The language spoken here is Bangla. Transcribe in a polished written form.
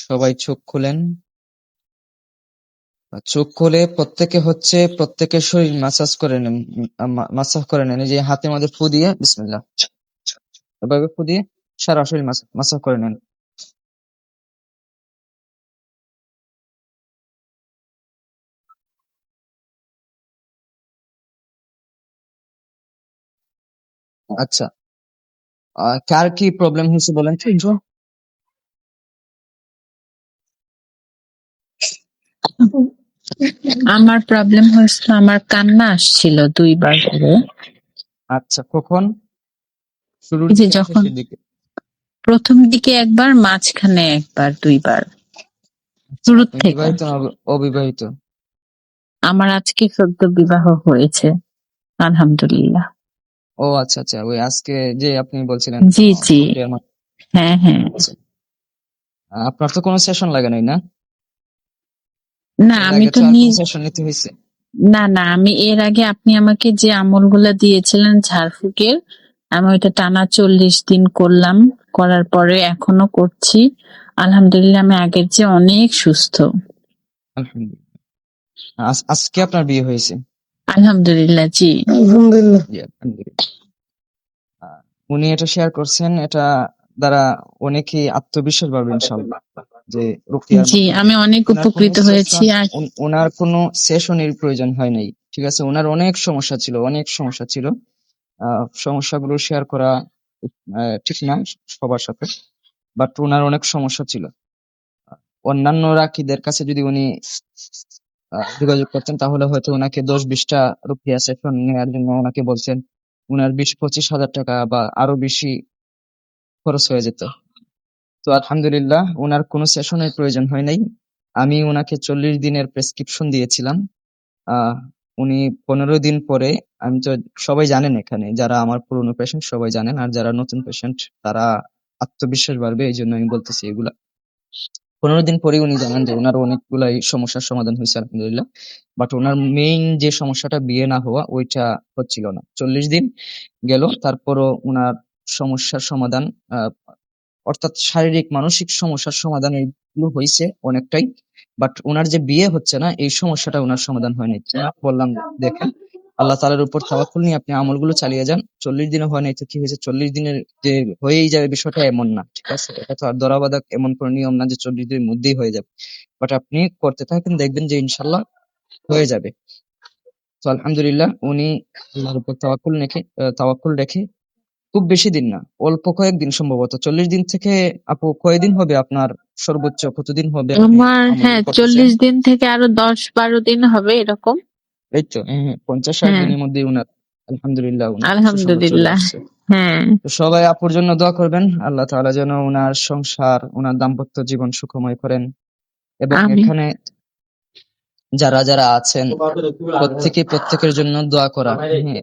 সবাই চোখ খুলেন। চোখ খুলে প্রত্যেকের শরীর মাসাজ করে নেন। মাসাজ করে নেন। এই যে হাতের মধ্যে ফু দিয়ে বিসমিল্লাহ এভাবে ফু দিয়ে সারা শরীর মাসাজ করে নেন। আচ্ছা, কার কি প্রবলেম হয়েছে বলেন তো একটু? আমার প্রবলেম হয়েছিল, আমার কান্না আসছিল 2 বার করে। আচ্ছা, কখন? শুরুর এই যে দিকে না যখন শেষের দিকে? প্রথম দিকে একবার, মাঝখানে একবার, 2 বার। আচ্ছা, শুরুর আপনি থেকে। বিবাহিত না অবিবাহিত? আমার আজকে সদ্য বিবাহ হয়েছে, আলহামদুলিল্লাহ। ও আচ্ছা আচ্ছা, ওই আজকে যে আপনি বলছিলেন জি জি, রুকিয়ার হ্যাঁ হ্যাঁ। আচ্ছা। আপনার তো কোনো সেশন লাগে নাই না? না এর আমি আগে তো তো আর কোন সেশন নিতে হয়েছে? না না, আমি এর আগে আপনি আমাকে যে আমলগুলা দিয়েছিলেন ঝাড়ফুঁকের, আমি ওইটা টানা 40 দিন করলাম। করার পরে এখনো করছি। আলহামদুলিল্লাহ, আমি আগের চেয়ে অনেক সুস্থ। আলহামদুলিল্লাহ। আজকে আপনার বিয়ে হয়েছে? আলহামদুলিল্লাহ, জি। জি, আলহামদুলিল্লাহ। উনি এটা শেয়ার করছেন, এটা দ্বারা অনেকেই আত্মবিশ্বাস বাড়বে ইনশাআল্লাহ। যে রুকিয়ার জি, মাধ্যমে আমি অনেক ওনার কোনো উপকৃত হয়েছি। সেশন আর ওনার কোনো সেশনের প্রয়োজন হয় নাই। ঠিক আছে, ওনার অনেক সমস্যা ছিল। সমস্যাগুলো শেয়ার করা ঠিক না সবার সাথে, বাট ওনার অনেক সমস্যা ছিল। অন্যান্য রাকিদের কাছে যদি উনি যোগাযোগ করতেন তাহলে হয়তো ওনাকে 10-20টা রুকিয়া সেশন নেওয়ার জন্য ওনাকে বলছেন, উনার 20-25 হাজার টাকা বা আরো বেশি খরচ হয়ে যেত। তো আলহামদুলিল্লাহ উনার কোনো সেশনের প্রয়োজন হয় নাই। আমি উনাকে 40 দিনের প্রেসক্রিপশন দিয়েছিলাম। আহ উনি 15 দিন পরে, আমি তো, সবাই জানেন এখানে যারা আমার পুরনো পেশেন্ট সবাই জানেন, আর যারা নতুন পেশেন্ট তারা আত্মবিশ্বাস বাড়বে এই জন্য আমি বলতেছি এগুলা। 15 দিন পরে উনি জানান যে উনার অনেকগুলাই সমস্যার সমাধান হয়েছে আলহামদুলিল্লাহ। বাট ওনার মেইন যে সমস্যাটা বিয়ে না হওয়া ওইটা হচ্ছিল না। 40 দিন গেল, তারপরও উনার সমস্যার সমাধান, অর্থাৎ শারীরিক মানসিক সমস্যার সমাধান এগুলো হয়েছে অনেকটাই। বাট উনার যে বিয়ে হচ্ছে না এই সমস্যাটা উনার সমাধান হয়নি। বললাম দেখেন, আল্লাহ তাআলার উপর তাওয়াক্কুল নিয়ে আপনি আমলগুলো চালিয়ে যান। 40 দিনে হয় নাই তো কি হয়েছে, 40 দিনের যে হয়েই যাবে বিষয়টা এমন না। ঠিক আছে, এটা তো আর ধরাবাঁধা এমন কোন নিয়ম না যে 40 দিনের মধ্যেই হয়ে যাবে। বাট আপনি করতে থাকেন, দেখবেন যে ইনশাল্লাহ হয়ে যাবে। তো আলহামদুলিল্লাহ উনি আল্লাহর উপর তাওয়াক্কুল রেখে খুব বেশি দিন না, অল্প কয়েকদিন, সম্ভবত 40 দিন থেকে আপু কয়দিন হবে আপনার, সর্বোচ্চ কতদিন হবে আপনি আমার, আমলগুলো হ্যাঁ, করতেছেন? 40 দিন থেকে আরো 10-12 দিন হবে এরকম। এই তো, হ্যাঁ হ্যাঁ, 50-60 হ্যাঁ, দিনের মধ্যে উনার আলহামদুলিল্লাহ উনার সুসংবাদ চলে আলহামদুলিল্লাহ। আসছে। হ্যাঁ, তো সবাই আপুর জন্য দোয়া করবেন, আল্লাহ তাআলা যেন উনার সংসার, উনার দাম্পত্য জীবন সুখময় করেন। এবং আমি এখানে যারা যারা আছেন প্রত্যেকের জন্য দোয়া করা। হ্যাঁ,